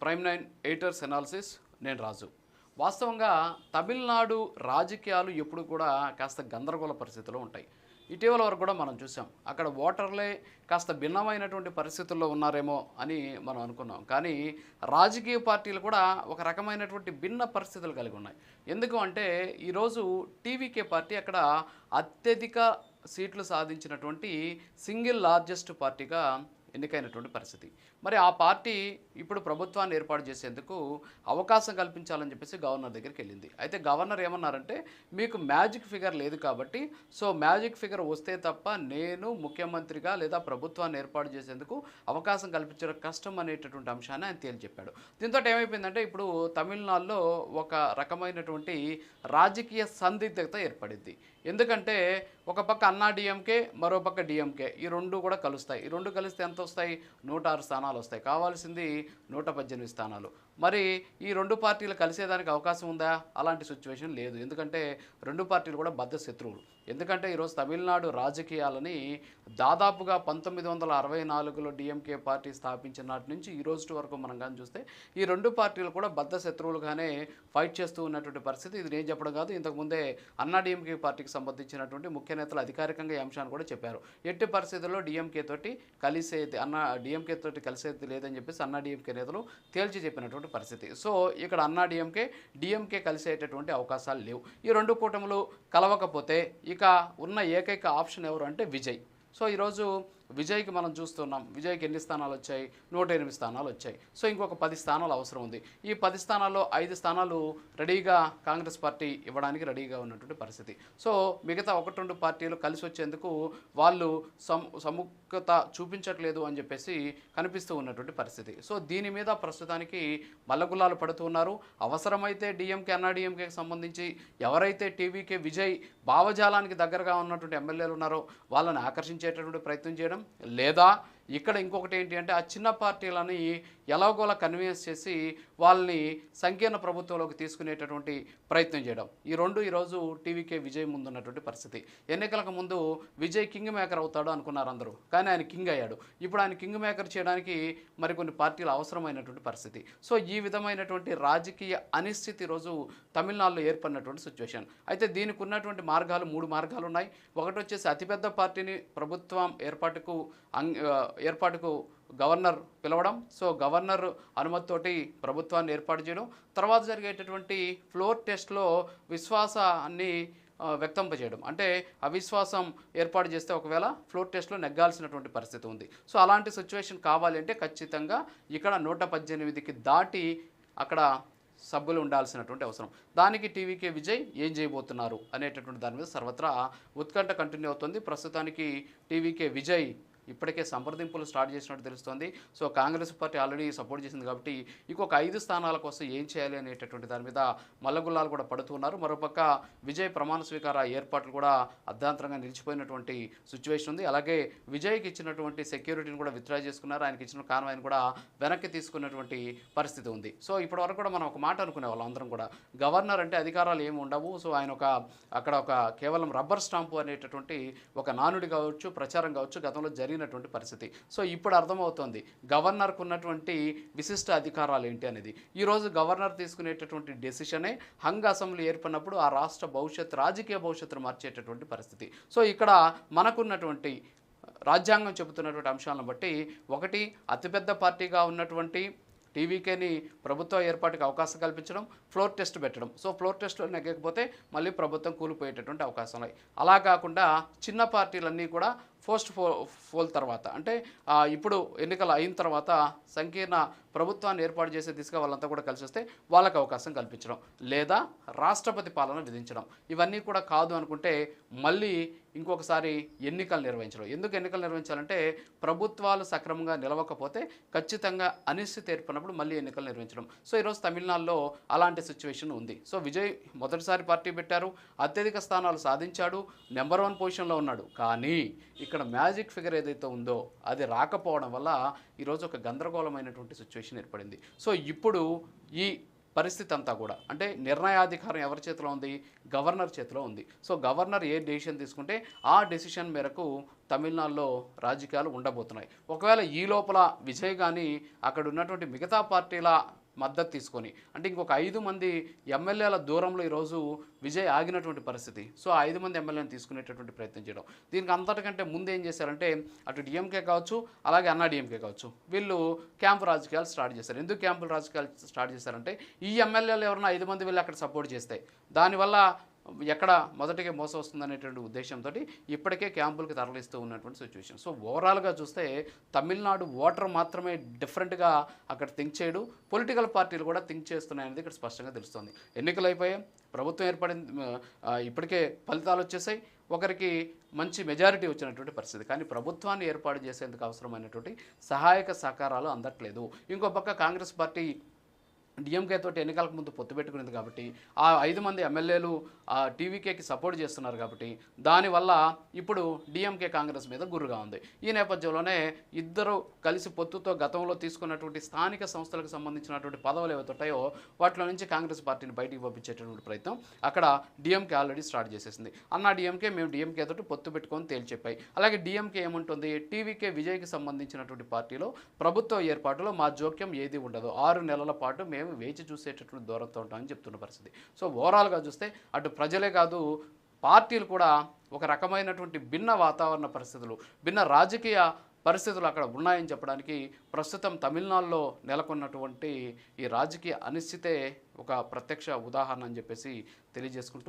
Prime 9 editors analysis. నేను రాజు. వాస్తవంగా తమిళనాడు రాజకీయాలు ఎప్పుడు కూడా కాస్త గందరగోళ పరిస్థితిలో ఉంటాయి. ఇటీవల వరకు కూడా మనం చూసాం. అక్కడ ఓటర్లే కాస్త భిన్నమైనటువంటి పరిస్థితుల్లో ఉన్నారేమో అని మనం అనుకున్నాం. కానీ రాజకీయ పార్టీలు కూడా ఒక రకమైనటువంటి భిన్న పరిస్థితులు కలిగి ఉన్నాయి. ఎందుకు అంటే ఈరోజు టీవీకే పార్టీ అక్కడ అత్యధిక సీట్లు సాధించినటువంటి సింగిల్ లార్జెస్ట్ పార్టీగా ఎన్నికైనటువంటి పరిస్థితి. మరి ఆ పార్టీ ఇప్పుడు ప్రభుత్వాన్ని ఏర్పాటు చేసేందుకు అవకాశం కల్పించాలని చెప్పేసి గవర్నర్ దగ్గరికి వెళ్ళింది. అయితే గవర్నర్ ఏమన్నారంటే, మీకు మ్యాజిక్ ఫిగర్ లేదు కాబట్టి మ్యాజిక్ ఫిగర్ వస్తే తప్ప నేను ముఖ్యమంత్రిగా లేదా ప్రభుత్వాన్ని ఏర్పాటు చేసేందుకు అవకాశం కల్పించడం కష్టం అనేటటువంటి అంశాన్ని ఆయన తేల్చి చెప్పాడు. దీంతో ఏమైపోయిందంటే ఇప్పుడు తమిళనాడులో ఒక రకమైనటువంటి రాజకీయ సందిగ్ధత ఏర్పడింది. ఎందుకంటే ఒక పక్క అన్నా డిఎంకే, మరో పక్క డిఎంకే, ఈ రెండు కూడా కలుస్తాయి. ఈ రెండు కలిస్తే ఎంత వస్తాయి? 106 స్థానాలు వస్తాయి. కావాల్సింది 118 స్థానాలు. మరి ఈ రెండు పార్టీలు కలిసేదానికి అవకాశం ఉందా? అలాంటి సిచ్యువేషన్ లేదు. ఎందుకంటే రెండు పార్టీలు కూడా బద్ధ శత్రువులు. ఎందుకంటే ఈరోజు తమిళనాడు రాజకీయాలని దాదాపుగా 1964లో డిఎంకే పార్టీ స్థాపించిన నాటి నుంచి ఈ రోజు వరకు మనం కానీ చూస్తే ఈ రెండు పార్టీలు కూడా బద్ధ శత్రువులుగానే ఫైట్ చేస్తూ ఉన్నటువంటి పరిస్థితి. ఇది నేను చెప్పడం కాదు, ఇంతకుముందే అన్నా డిఎంకే పార్టీకి సంబంధించినటువంటి ముఖ్య నేతలు అధికారికంగా ఈ అంశాన్ని కూడా చెప్పారు. ఎట్టి పరిస్థితుల్లో డిఎంకే తోటి డిఎంకే తోటి కలిసేది లేదని చెప్పేసి అన్నా డిఎంకే నేతలు తేల్చి చెప్పినటువంటి పరిస్థితి. సో ఇక్కడ అన్నా డిఎంకే కలిసేటటువంటి అవకాశాలు లేవు. ఈ రెండు కూటములు కలవకపోతే ఇక ఉన్న ఏకైక ఆప్షన్ ఎవరు అంటే విజయ్. సో ఈరోజు విజయ్కి మనం చూస్తున్నాం. విజయ్కి ఎన్ని స్థానాలు వచ్చాయి? 108 స్థానాలు వచ్చాయి. సో ఇంకొక 10 స్థానాలు అవసరం ఉంది. ఈ 10 స్థానాల్లో 5 స్థానాలు రెడీగా కాంగ్రెస్ పార్టీ ఇవ్వడానికి రెడీగా ఉన్నటువంటి పరిస్థితి. సో మిగతా 1-2 పార్టీలు కలిసి వచ్చేందుకు వాళ్ళు సముఖత చూపించట్లేదు అని చెప్పేసి కనిపిస్తూ ఉన్నటువంటి పరిస్థితి. సో దీని మీద ప్రస్తుతానికి మల్లగుల్లాలు పడుతూ ఉన్నారు. అవసరమైతే డిఎంకే, అన్నా డిఎంకేకి సంబంధించి ఎవరైతే టీవీకే విజయ్ భావజాలానికి దగ్గరగా ఉన్నటువంటి ఎమ్మెల్యేలు ఉన్నారో వాళ్ళని ఆకర్షించేటటువంటి ప్రయత్నం చేయడం, లేదా ఇక్కడ ఇంకొకటి ఏంటి అంటే ఆ చిన్న పార్టీలని ఎలాగోలా కన్విన్స్ చేసి వాళ్ళని సంకీర్ణ ప్రభుత్వంలోకి తీసుకునేటటువంటి ప్రయత్నం చేయడం. ఈ రెండు ఈరోజు టీవీకే విజయ్ ముందున్నటువంటి పరిస్థితి. ఎన్నికలకు ముందు విజయ్ కింగ్ మేకర్ అవుతాడు అనుకున్నారు అందరూ, కానీ ఆయన కింగ్ అయ్యాడు. ఇప్పుడు ఆయన కింగ్ మేకర్ చేయడానికి మరికొన్ని పార్టీలు అవసరమైనటువంటి పరిస్థితి. సో ఈ విధమైనటువంటి రాజకీయ అనిశ్చితి ఈరోజు తమిళనాడులో ఏర్పడినటువంటి సిచ్యువేషన్. అయితే దీనికి ఉన్నటువంటి మార్గాలు 3 మార్గాలు ఉన్నాయి. ఒకటి వచ్చేసి అతిపెద్ద పార్టీని ప్రభుత్వం ఏర్పాటుకు గవర్నర్ పిలవడం, సో గవర్నర్ అనుమతితోటి ప్రభుత్వాన్ని ఏర్పాటు చేయడం, తర్వాత జరిగేటటువంటి ఫ్లోర్ టెస్ట్లో విశ్వాసాన్ని వ్యక్తంపజేయడం. అంటే అవిశ్వాసం ఏర్పాటు చేస్తే ఒకవేళ ఫ్లోర్ టెస్ట్లో నెగ్గాల్సినటువంటి పరిస్థితి ఉంది. సో అలాంటి సిచ్యువేషన్ కావాలి అంటే ఖచ్చితంగా ఇక్కడ 118కి దాటి అక్కడ సభ్యులు ఉండాల్సినటువంటి అవసరం. దానికి టీవీకే విజయ్ ఏం చేయబోతున్నారు అనేటటువంటి దాని మీద సర్వత్రా ఉత్కంఠ కంటిన్యూ అవుతుంది. ప్రస్తుతానికి టీవీకే విజయ్ ఇప్పటికే సంప్రదింపులు స్టార్ట్ చేసినట్టు తెలుస్తోంది. So Congress party already support చేసింది కాబట్టి ఇంకొక 5 స్థానాల కోసం ఏం చేయాలి అనేటటువంటి దాని మీద మల్లగుల్లాలు కూడా పడుతున్నారు. మరోపక్క విజయ్ ప్రమాణ స్వీకార ఏర్పాట్లు కూడా అర్ధాంతరంగా నిలిచిపోయినటువంటి సిచ్యువేషన్ ఉంది. అలాగే విజయ్కి ఇచ్చినటువంటి సెక్యూరిటీని కూడా విత్డ్రా చేసుకున్నారు. ఆయనకి ఇచ్చిన కాన్వాయ్ని కూడా వెనక్కి తీసుకున్నటువంటి పరిస్థితి ఉంది. సో ఇప్పటి వరకు కూడా మనం ఒక మాట అనుకునే వాళ్ళం అందరం కూడా, గవర్నర్ అంటే అధికారాలు ఏమి ఉండవు. సో ఆయన అక్కడ ఒక కేవలం రబ్బర్ స్టాంపు అనేటటువంటి ఒక నానుడి కావచ్చు, ప్రచారం కావచ్చు గతంలో జరిగినటువంటి పరిస్థితి. సో ఇప్పుడు అర్థమవుతోంది గవర్నర్కు ఉన్నటువంటి విశిష్ట అధికారాలు ఏంటి అనేది. ఈరోజు గవర్నర్ తీసుకునేటటువంటి డెసిషనే హంగ్ అసెంబ్లీ ఏర్పడినప్పుడు ఆ రాష్ట్ర రాజకీయ భవిష్యత్తును మార్చేటటువంటి పరిస్థితి. సో ఇక్కడ మనకున్నటువంటి రాజ్యాంగం చెబుతున్నటువంటి అంశాలను బట్టి, ఒకటి అతిపెద్ద పార్టీగా ఉన్నటువంటి టీవీకేని ప్రభుత్వ ఏర్పాటుకి అవకాశం కల్పించడం, ఫ్లోర్ టెస్ట్ పెట్టడం. సో ఫ్లోర్ టెస్ట్లో నెగ్గకపోతే మళ్ళీ ప్రభుత్వం కూలిపోయేటటువంటి అవకాశం ఉన్నాయి. అలా కాకుండా చిన్న పార్టీలన్నీ కూడా పోల్ తర్వాత అంటే ఇప్పుడు ఎన్నికలు అయిన తర్వాత సంకీర్ణ ప్రభుత్వాన్ని ఏర్పాటు చేసే దిశగా వాళ్ళంతా కూడా కలిసి వస్తే వాళ్ళకి అవకాశం కల్పించడం, లేదా రాష్ట్రపతి పాలన విధించడం. ఇవన్నీ కూడా కాదు అనుకుంటే మళ్ళీ ఇంకొకసారి ఎన్నికలు నిర్వహించడం. ఎందుకు ఎన్నికలు నిర్వహించాలంటే ప్రభుత్వాలు సక్రమంగా నిలవకపోతే ఖచ్చితంగా అనిశ్చితి ఏర్పడినప్పుడు మళ్ళీ ఎన్నికలు నిర్వహించడం. సో ఈరోజు తమిళనాడులో అలాంటి సిచ్యువేషన్ ఉంది. సో విజయ్ మొదటిసారి పార్టీ పెట్టారు, అత్యధిక స్థానాలు సాధించాడు, నెంబర్ 1 పొజిషన్లో ఉన్నాడు. కానీ ఇక్కడ మ్యాజిక్ ఫిగర్ ఏదైతే ఉందో అది రాకపోవడం వల్ల ఈరోజు ఒక గందరగోళమైనటువంటి సిచ్యువేషన్ ఏర్పడింది. సో ఇప్పుడు ఈ పరిస్థితి అంతా కూడా అంటే నిర్ణయాధికారం ఎవరి చేతిలో ఉంది? గవర్నర్ చేతిలో ఉంది. సో గవర్నర్ ఏ డెసిషన్ తీసుకుంటే ఆ డెసిషన్ మేరకు తమిళనాడులో రాజకీయాలు ఉండబోతున్నాయి. ఒకవేళ ఈ లోపల విజయ్ కానీ అక్కడ ఉన్నటువంటి మిగతా పార్టీల మద్దతు తీసుకొని, అంటే ఇంకొక 5 మంది ఎమ్మెల్యేల దూరంలో ఈరోజు విజయ్ ఆగినటువంటి పరిస్థితి. సో ఆ 5 మంది ఎమ్మెల్యేలను తీసుకునేటటువంటి ప్రయత్నం చేయడం. దీనికి అంతటికంటే ముందు ఏం చేశారంటే అటు డిఎంకే కావచ్చు, అలాగే అన్నా డిఎంకే కావచ్చు, వీళ్ళు క్యాంపు రాజకీయాలు స్టార్ట్ చేశారు. ఎందుకు క్యాంపుల రాజకీయాలు స్టార్ట్ చేశారంటే ఈ ఎమ్మెల్యేలు ఎవరైనా 5 మంది వెళ్ళి అక్కడ సపోర్ట్ చేస్తే దానివల్ల ఎక్కడ మొదటిగా మోసం వస్తుందనేటువంటి ఉద్దేశంతో ఇప్పటికే క్యాంపులకు తరలిస్తూ ఉన్నటువంటి సిచ్యువేషన్. సో ఓవరాల్గా చూస్తే తమిళనాడు ఓటర్ మాత్రమే డిఫరెంట్గా అక్కడ థింక్ చేయడు, పొలిటికల్ పార్టీలు కూడా థింక్ చేస్తున్నాయనేది ఇక్కడ స్పష్టంగా తెలుస్తుంది. ఎన్నికలు అయిపోయాయి, ప్రభుత్వం ఏర్పడింది, ఇప్పటికే ఫలితాలు వచ్చేసాయి, ఒకరికి మంచి మెజారిటీ వచ్చినటువంటి పరిస్థితి. కానీ ప్రభుత్వాన్ని ఏర్పాటు చేసేందుకు అవసరమైనటువంటి సహాయక సహకారాలు అందట్లేదు. ఇంకో పక్క కాంగ్రెస్ పార్టీ డిఎంకే తోటి ఎన్నికలకు ముందు పొత్తు పెట్టుకునేది కాబట్టి ఆ 5 మంది ఎమ్మెల్యేలు టీవీకేకి సపోర్ట్ చేస్తున్నారు కాబట్టి దానివల్ల ఇప్పుడు డిఎంకే కాంగ్రెస్ మీద గుర్రుగా ఉంది. ఈ నేపథ్యంలోనే ఇద్దరు కలిసి పొత్తుతో గతంలో తీసుకున్నటువంటి స్థానిక సంస్థలకు సంబంధించినటువంటి పదవులు ఏవైతే ఉంటాయో వాటిలో నుంచి కాంగ్రెస్ పార్టీని బయటికి పంపించేటటువంటి ప్రయత్నం అక్కడ డిఎంకే ఆల్రెడీ స్టార్ట్ చేసేసింది. అన్నా డిఎంకే మేము డిఎంకే తోటి పొత్తు పెట్టుకొని తేల్చెప్పాయి. అలాగే డిఎంకే ఏముంటుంది, టీవీకే విజయ్కి సంబంధించినటువంటి పార్టీలో ప్రభుత్వ ఏర్పాటులో మా జోక్యం ఏది ఉండదు, 6 నెలల పాటు మేము వేచి చూసేటటువంటి దూరంతో ఉంటామని చెప్తున్న పరిస్థితి. సో ఓవరాల్గా చూస్తే అటు ప్రజలే కాదు పార్టీలు కూడా ఒక రకమైనటువంటి భిన్న వాతావరణ పరిస్థితులు, భిన్న రాజకీయ పరిస్థితులు అక్కడ ఉన్నాయని చెప్పడానికి ప్రస్తుతం తమిళనాడులో నెలకొన్నటువంటి ఈ రాజకీయ అనిశ్చితే ఒక ప్రత్యక్ష ఉదాహరణ అని చెప్పేసి తెలియజేసుకుంటూ